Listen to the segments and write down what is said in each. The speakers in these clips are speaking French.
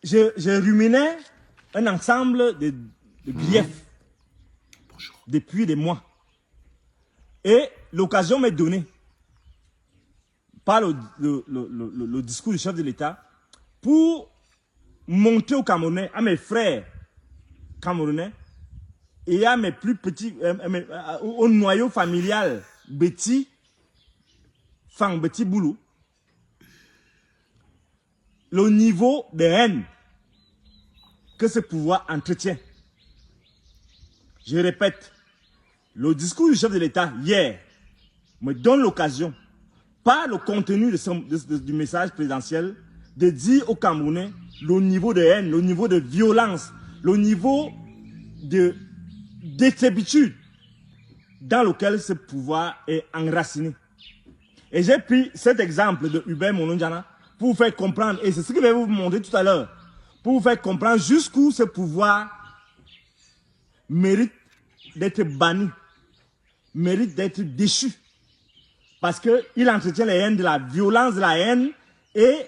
je ruminais un ensemble de griefs depuis des mois. Et l'occasion m'est donnée par le discours du chef de l'État pour monter au Camerounais, à mes frères camerounais et à mes plus petits, au noyau familial, Betty, Fang Betty Boulou, le niveau de haine que ce pouvoir entretient. Je répète, le discours du chef de l'État hier me donne l'occasion, par le contenu du message présidentiel, de dire aux Camerounais le niveau de haine, le niveau de violence, le niveau de décrépitude dans lequel ce pouvoir est enraciné. Et j'ai pris cet exemple de Hubert Monondiana pour vous faire comprendre, et c'est ce que je vais vous montrer tout à l'heure, pour vous faire comprendre jusqu'où ce pouvoir mérite d'être banni, mérite d'être déchu. Parce qu'il entretient les haines, de la violence, de la haine et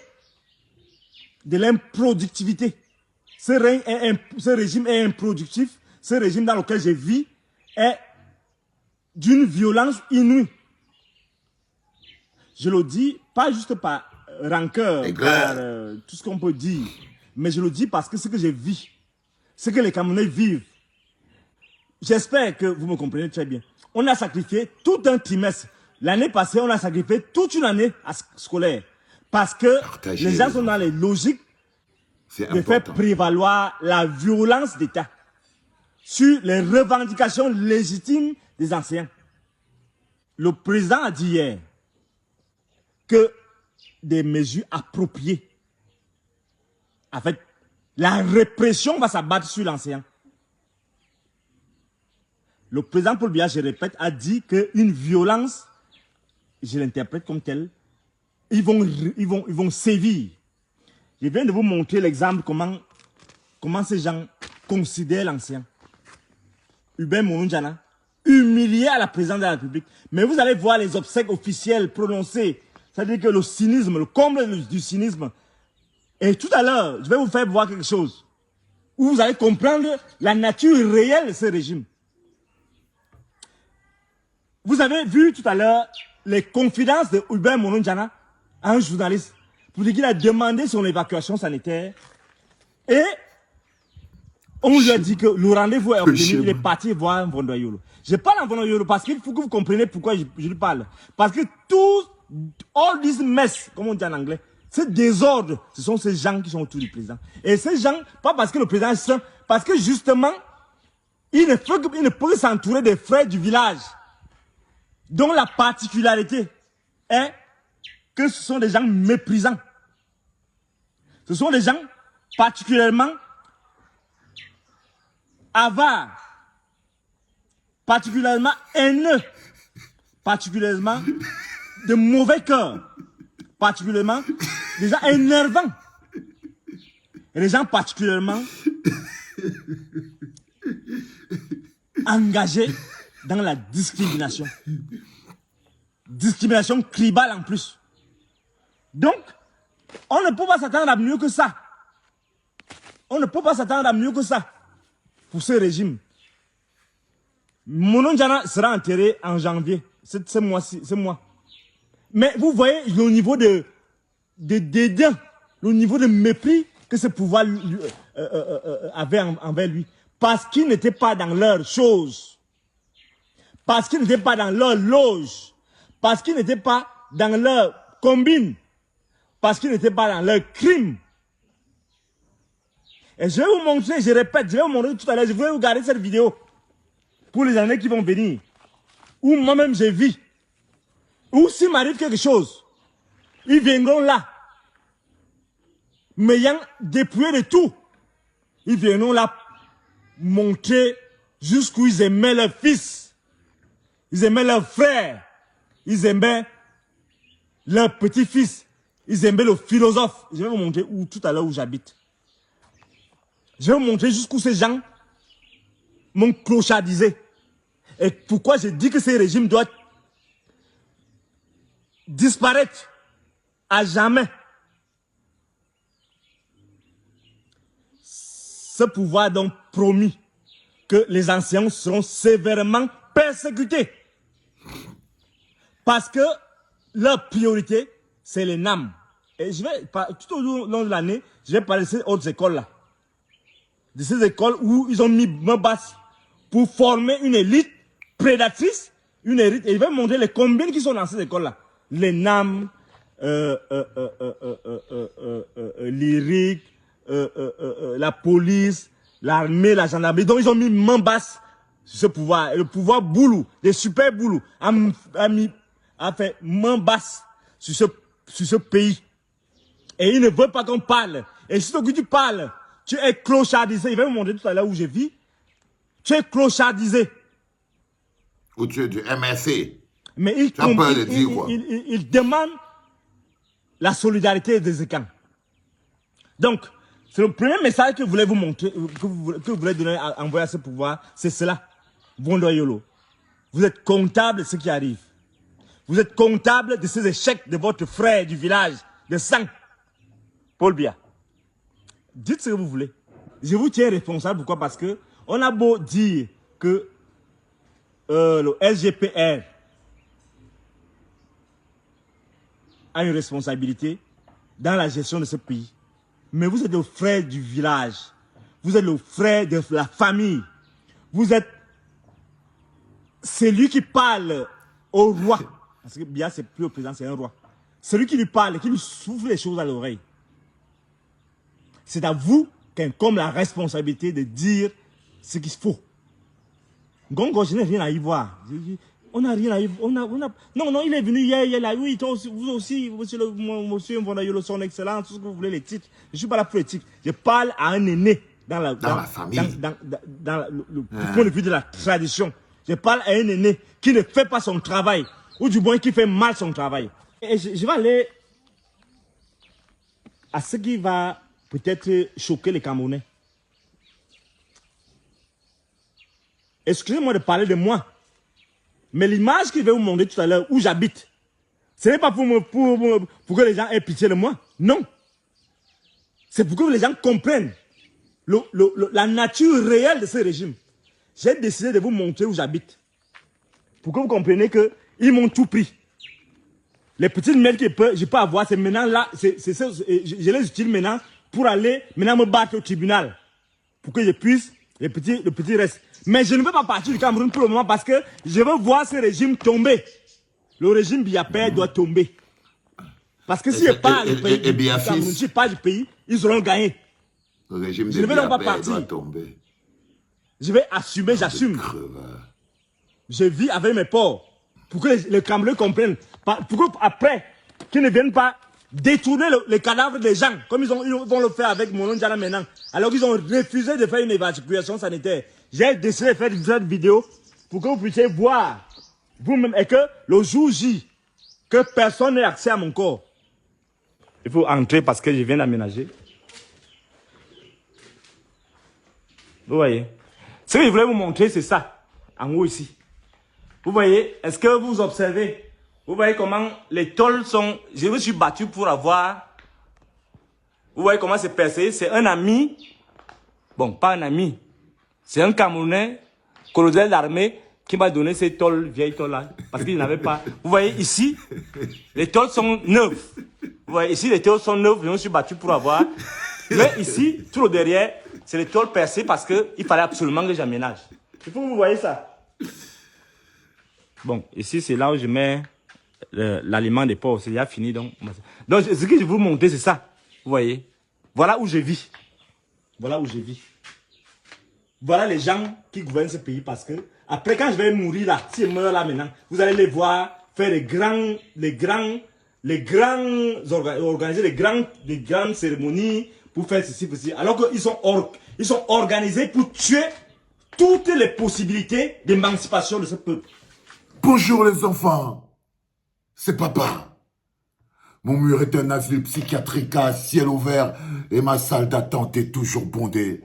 de l'improductivité. Ce régime est improductif. Ce régime dans lequel je vis est d'une violence inouïe. Je le dis pas juste par rancœur, par tout ce qu'on peut dire, mais je le dis parce que ce que je vis, ce que les Camerounais vivent, j'espère que vous me comprenez très bien. On a sacrifié tout un trimestre. L'année passée, on a sacrifié toute une année scolaire. Parce que les gens sont dans les logiques de faire prévaloir la violence d'État sur les revendications légitimes des enseignants. Le président a dit hier que des mesures appropriées, en fait, la répression va s'abattre sur l'enseignant. Le président Paul Biya, je répète, a dit qu'une violence, je l'interprète comme telle, ils vont sévir. Je viens de vous montrer l'exemple comment ces gens considèrent l'ancien. Hubert Monondiana, humilié à la présidence de la République. Mais vous allez voir les obsèques officielles prononcées. C'est-à-dire que le cynisme, le comble du cynisme. Et tout à l'heure, je vais vous faire voir quelque chose où vous allez comprendre la nature réelle de ce régime. Vous avez vu tout à l'heure les confidences de Hubert Monondiana à un journaliste pour dire qu'il a demandé son évacuation sanitaire et on lui a dit que le rendez-vous est obtenu, il est parti voir Vondoyolo. Je parle en Vondoyolo parce qu'il faut que vous compreniez pourquoi je lui parle. Parce que all this mess, comme on dit en anglais, ce désordre, ce sont ces gens qui sont autour du président. Et ces gens, pas parce que le président est sain, parce que justement, il ne peut s'entourer des frères du village, dont la particularité est que ce sont des gens méprisants. Ce sont des gens particulièrement avares, particulièrement haineux, particulièrement de mauvais cœur, particulièrement des gens énervants, et des gens particulièrement engagés dans la discrimination. Discrimination tribale en plus. Donc, on ne peut pas s'attendre à mieux que ça. On ne peut pas s'attendre à mieux que ça pour ce régime. Monondiana sera enterré en janvier. C'est moi. Mais vous voyez le niveau de dédain, le niveau de mépris que ce pouvoir avait envers lui. Parce qu'il n'était pas dans leur chose. Parce qu'il n'était pas dans leur loge. Parce qu'il n'était pas dans leur combine. Parce qu'il n'était pas dans leur crime. Et je vais vous montrer, je répète, je vais vous montrer tout à l'heure, je vais vous garder cette vidéo pour les années qui vont venir. Où moi-même je vis. Où s'il m'arrive quelque chose, ils viendront là. M'ayant dépouillé de tout. Ils viendront là montrer jusqu'où ils aimaient leur fils. Ils aimaient leur frère. Ils aimaient leur petit-fils. Ils aimaient le philosophe. Je vais vous montrer où, tout à l'heure où j'habite. Je vais vous montrer jusqu'où ces gens m'ont clochardisé. Et pourquoi je dis que ce régime doit disparaître à jamais. ce pouvoir donc promis que les anciens seront sévèrement persécutés. Parce que leur priorité, c'est les NAM. Et je vais, tout au long de l'année, je vais parler de ces autres écoles-là. De ces écoles où ils ont mis main basse pour former une élite prédatrice, une élite, et je vais montrer les combien qui sont dans ces écoles-là. Les NAM, l'IRIC, la police, l'armée, la gendarmerie. Donc ils ont mis main basse sur ce pouvoir. Et le pouvoir boulou, des super boulous, a fait main basse sur ce pays. Et ils ne veulent pas qu'on parle. Et si tu parles, tu es clochardisé. Il va me montrer tout à l'heure où je vis. Tu es clochardisé. Ou tu es du MSC. Mais il demande la solidarité des Écans. Donc, c'est le premier message que je voulais vous montrer, que vous voulez donner, envoyer à ce pouvoir, c'est cela. Bondoyolo. Vous êtes comptable de ce qui arrive. Vous êtes comptable de ces échecs de votre frère du village, de sang. Paul Biya. Dites ce que vous voulez. Je vous tiens responsable. Pourquoi? Parce que on a beau dire que le SGPR a une responsabilité dans la gestion de ce pays. Mais vous êtes le frère du village. Vous êtes le frère de la famille. Vous êtes celui qui parle au roi. Parce que Biya, c'est plus le président, c'est un roi. Celui qui lui parle, qui lui souffle les choses à l'oreille. C'est à vous comme la responsabilité de dire ce qu'il faut. Gongo, je n'ai rien à y voir. On n'a rien à y voir. Non, il est venu hier, il est là. Oui, vous aussi, monsieur Mbonayolo, son excellence, tout ce que vous voulez, les titres. Je ne suis pas là pour les titres. Je parle à un aîné dans la famille. Dans le point de vue de la tradition. Je parle à un aîné qui ne fait pas son travail. Ou du moins qui fait mal son travail. Et je vais aller à ce qui va peut-être choquer les Camerounais. Excusez-moi de parler de moi. Mais l'image que je vais vous montrer tout à l'heure où j'habite, ce n'est pas pour que les gens aient pitié de moi. Non. C'est pour que les gens comprennent la nature réelle de ce régime. J'ai décidé de vous montrer où j'habite. Pour que vous compreniez qu'ils m'ont tout pris. Les petites miettes que je peux avoir, c'est maintenant là, je les utilise maintenant pour aller maintenant me battre au tribunal. Pour que je puisse, le petit reste. Mais je ne veux pas partir du Cameroun pour le moment parce que je veux voir ce régime tomber. Le régime Biya doit tomber. Parce que si je pars du pays, si je pars du pays, ils auront gagné. Le régime je ne vais donc pas partir. Doit tomber. Je vais assumer, j'assume. Je vis avec mes porcs. Pour que les Camerounais comprennent. Pour qu'après, qu'ils ne viennent pas détourner les cadavres des gens, comme ils vont le faire avec mon Diana maintenant. Alors qu'ils ont refusé de faire une évacuation sanitaire. J'ai décidé de faire cette vidéo pour que vous puissiez voir vous-même et que le jour J, que personne n'ait accès à mon corps. Il faut entrer parce que je viens d'aménager. Vous voyez? Ce que je voulais vous montrer, c'est ça, en haut ici. Vous voyez? Est-ce que vous observez? Vous voyez comment les tôles sont... Je me suis battu pour avoir... Vous voyez comment c'est percé? C'est un ami. Bon, pas un ami. C'est un Camerounais, colonel d'armée, qui m'a donné ces tôles, vieilles tôles-là. Parce qu'il n'avait pas... Vous voyez ici, les tôles sont neuves. Vous voyez ici, les tôles sont neuves. Je me suis battu pour avoir... Mais ici, tout le derrière, c'est les tôles percées parce qu'il fallait absolument que j'aménage. Il faut que vous voyez ça. Bon, ici, c'est là où je mets l'aliment des porcs. C'est déjà fini. Donc, ce que je vais vous montrer, c'est ça. Vous voyez? Voilà où je vis. Voilà où je vis. Voilà les gens qui gouvernent ce pays parce que, après, quand je vais mourir là, si je meurs là maintenant, vous allez les voir faire organiser les grandes cérémonies pour faire ceci, ceci. Alors qu'ils sont organisés pour tuer toutes les possibilités d'émancipation de ce peuple. Bonjour les enfants, c'est papa. Mon mur est un asile psychiatrique à ciel ouvert et ma salle d'attente est toujours bondée.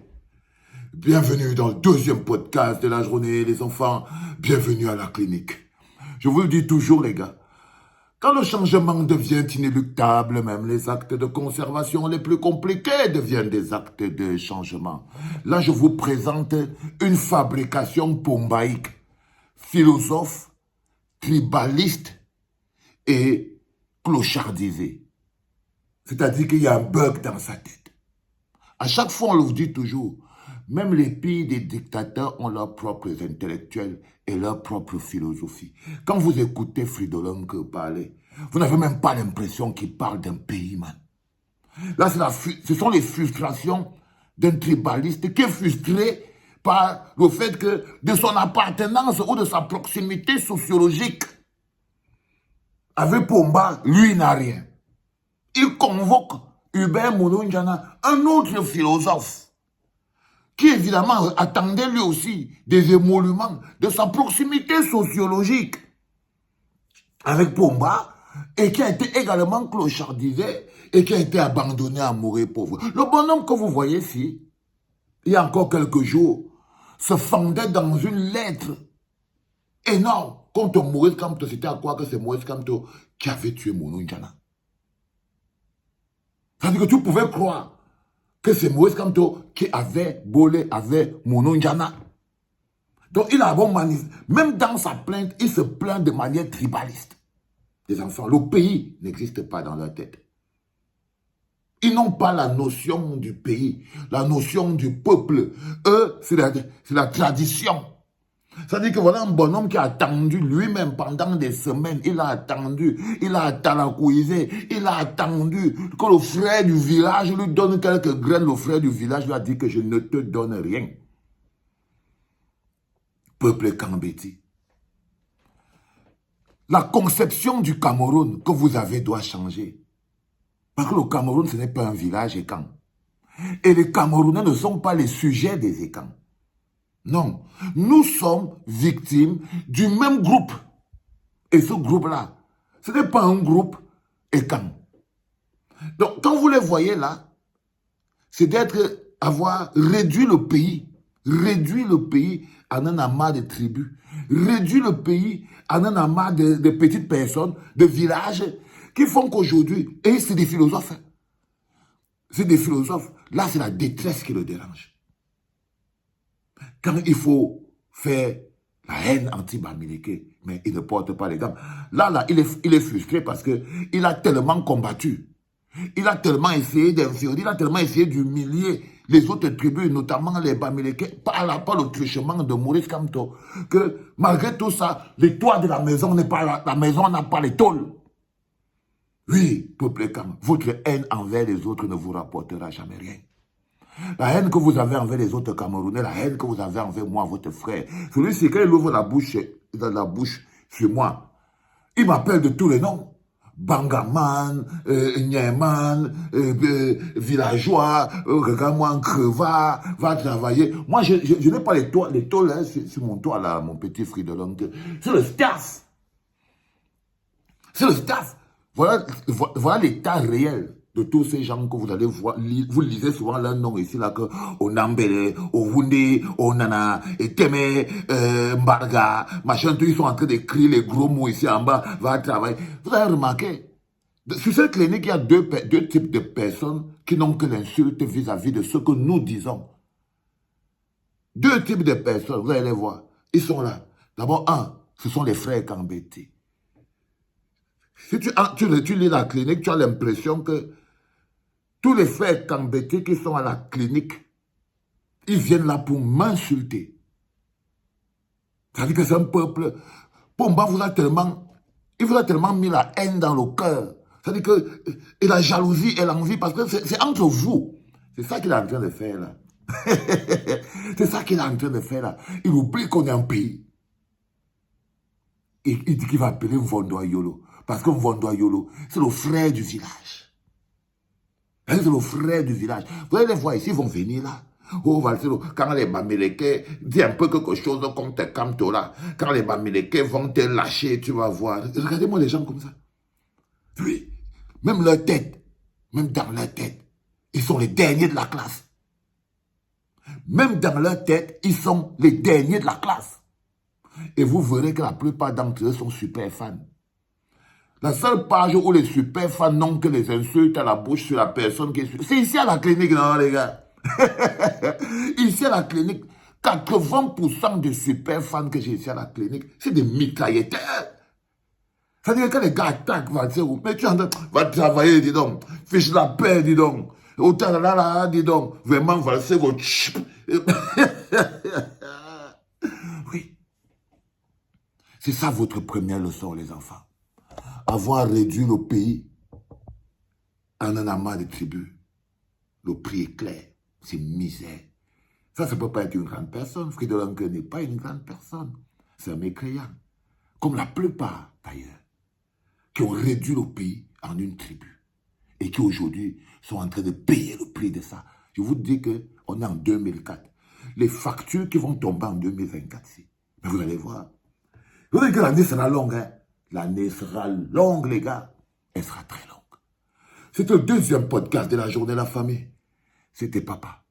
Bienvenue dans le deuxième podcast de la journée les enfants, bienvenue à la clinique. Je vous le dis toujours les gars, Quand le changement devient inéluctable, même les actes de conservation les plus compliqués deviennent des actes de changement. Là, je vous présente une fabrication pombaïque, philosophe, tribaliste et clochardisé. C'est-à-dire qu'il y a un bug dans sa tête. À chaque fois, on le dit toujours, même les pires des dictateurs ont leurs propres intellectuels et leur propre philosophie. Quand vous écoutez Fridolin parler, vous n'avez même pas l'impression qu'il parle d'un pays, man. Là, ce sont les frustrations d'un tribaliste qui est frustré par le fait que de son appartenance ou de sa proximité sociologique avec Pomba, lui n'a rien. Il convoque Hubert Mounouindjana, un autre philosophe, qui évidemment attendait lui aussi des émoluments de sa proximité sociologique avec Pomba et qui a été également clochardisé et qui a été abandonné à mourir pauvre. Le bonhomme que vous voyez ici, il y a encore quelques jours, se fendait dans une lettre énorme contre Maurice Kamto. C'était à quoi que c'est Maurice Kamto qui avait tué Mounouindjana. C'est-à-dire que tu pouvais croire que c'est Maurice Kamto qui avait volé avec Mounouindjana. Donc il a bon même dans sa plainte, il se plaint de manière tribaliste. Les enfants, le pays n'existe pas dans leur tête. Ils n'ont pas la notion du pays, la notion du peuple. Eux, c'est la tradition. C'est-à-dire que voilà un bonhomme qui a attendu lui-même pendant des semaines. Il a attendu, il a talacouisé, il a attendu que le frère du village lui donne quelques graines. Le frère du village lui a dit que je ne te donne rien. Peuple Kambeti. La conception du Cameroun que vous avez doit changer. Parce que le Cameroun, ce n'est pas un village écan. Et les Camerounais ne sont pas les sujets des écans. Non, nous sommes victimes du même groupe. Et ce groupe-là, ce n'est pas un groupe écan. Donc, quand vous les voyez là, c'est avoir réduit le pays en un amas de tribus, réduit le pays en un amas de petites personnes, de villages, qui font qu'aujourd'hui, et c'est des philosophes, c'est des philosophes, là c'est la détresse qui le dérange. Quand il faut faire la haine anti-Bamileke, mais il ne porte pas les gants. Là, il est frustré parce qu'il a tellement combattu. Il a tellement essayé d'infirmer, il a tellement essayé d'humilier les autres tribus, notamment les Bamileke, par le truchement de Maurice Kamto, que malgré tout ça, les toits de la maison n'est pas la maison n'a pas les tôles. Oui, peuple Kam, votre haine envers les autres ne vous rapportera jamais rien. La haine que vous avez envers les autres Camerounais, la haine que vous avez envers moi, votre frère, celui-ci, quand il ouvre la bouche sur moi, il m'appelle de tous les noms. Bangaman, Nyeman, villageois, regarde-moi, creva, va travailler. Moi, je n'ai pas les tôles hein, sur mon toit, là, mon petit Fridolin. C'est le staff. C'est le staff. Voilà l'état réel de tous ces gens que vous allez voir. Vous lisez souvent leur nom ici, là, que Onambele, Owunde, Onana, Teme, Mbarga, machin, tous ils sont en train d'écrire les gros mots ici en bas, va travailler. Vous avez remarqué, sur cette clinique, il y a deux types de personnes qui n'ont que l'insulte vis-à-vis de ce que nous disons. Deux types de personnes, vous allez les voir. Ils sont là. D'abord, ce sont les frères Kambeti. Si tu lis la clinique, tu as l'impression que tous les frères Kambeti qui sont à la clinique, ils viennent là pour m'insulter. C'est-à-dire que c'est un peuple... Pomba vous a tellement mis la haine dans le cœur. C'est-à-dire que et la jalousie et l'envie, parce que c'est entre vous. C'est ça qu'il est en train de faire là. C'est ça qu'il est en train de faire là. Il oublie qu'on est un pays. Et il dit qu'il va appeler Mvondo Yolo. Parce que Mvondo Yolo, c'est le frère du village. C'est le frère du village. Vous allez les voir ici, ils vont venir là. Oh, quand les Bamileke disent un peu quelque chose contre Kamto là, quand les Bamileke vont te lâcher, tu vas voir. Regardez-moi les gens comme ça. Oui, même leur tête, même dans leur tête, ils sont les derniers de la classe. Même dans leur tête, ils sont les derniers de la classe. Et vous verrez que la plupart d'entre eux sont super fans. La seule page où les super fans n'ont que les insultes à la bouche sur la personne qui est... C'est ici à la clinique, non, les gars. Ici à la clinique, 80% des super fans que j'ai ici à la clinique, c'est des mitrailletteurs. C'est-à-dire que les gars attaquent, mais tu vas travailler, dis donc. Fiche la paix, dis donc. Autant là, dis donc. Vraiment, valser vos chips. Oui. C'est ça votre première leçon, les enfants. Avoir réduit le pays en un amas de tribus. Le prix est clair. C'est misère. Ça ne peut pas être une grande personne. Fridolin n'est pas une grande personne. C'est un mécréant. Comme la plupart, d'ailleurs, qui ont réduit le pays en une tribu. Et qui aujourd'hui sont en train de payer le prix de ça. Je vous dis qu'on est en 2004. Les factures qui vont tomber en 2024, mais vous allez voir. Vous allez que l'année sera longue, hein. L'année sera longue, les gars. Elle sera très longue. C'était le deuxième podcast de la journée de la famille. C'était papa.